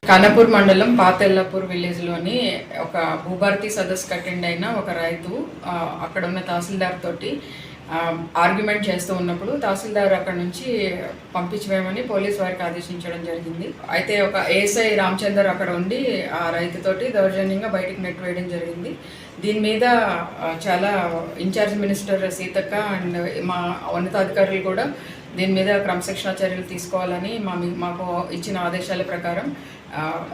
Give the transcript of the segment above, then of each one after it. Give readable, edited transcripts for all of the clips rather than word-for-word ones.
ఖానాపూర్ మండలం పాతెల్లాపూర్ విలేజ్లోని ఒక భూభారతి సదస్సుకు అటెండ్ అయిన ఒక రైతు అక్కడ ఉన్న తహసీల్దార్ తోటి ఆర్గ్యుమెంట్ చేస్తూ ఉన్నప్పుడు తహసీల్దార్ అక్కడ నుంచి పంపించవేయమని పోలీస్ వారికి ఆదేశించడం జరిగింది. అయితే ఒక ఏఎస్ఐ రామచందర్ అక్కడ ఉండి ఆ రైతుతోటి దౌర్జన్యంగా బయటికి నెట్టివేయడం జరిగింది. దీని మీద చాలా ఇన్ఛార్జ్ మినిస్టర్ సీతక్క అండ్ మా ఉన్నతాధికారులు కూడా దీని మీద క్రమశిక్షణా చర్యలు తీసుకోవాలని మాకు ఇచ్చిన ఆదేశాల ప్రకారం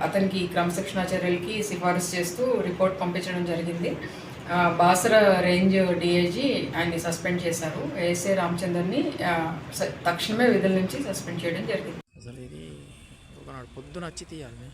అతనికి క్రమశిక్షణా చర్యలకి సిఫారసు చేస్తూ రిపోర్ట్ పంపించడం జరిగింది. బాసర రేంజ్ డిఐజీ ఆయన్ని సస్పెండ్ చేశారు. ఏఎస్ఐ రామచందర్ని తక్షణమే విధుల నుంచి సస్పెండ్ చేయడం జరిగింది. అసలు ఇది ఒకనాడు పొద్దున వచ్చి తీయాలి.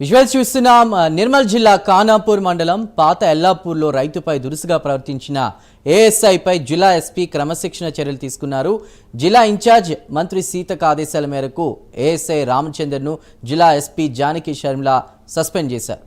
విజువల్స్ చూస్తున్నాం. నిర్మల్ జిల్లా ఖానాపూర్ మండలం పాత ఎల్లాపూర్లో రైతుపై దురుసుగా ప్రవర్తించిన ఏఎస్ఐపై జిల్లా ఎస్పీ క్రమశిక్షణ చర్యలు తీసుకున్నారు. జిల్లా ఇన్ఛార్జ్ మంత్రి సీతక్క ఆదేశాల మేరకు ఏఎస్ఐ రామచందర్ను జిల్లా ఎస్పీ జానకి షర్మిల సస్పెండ్ చేశారు.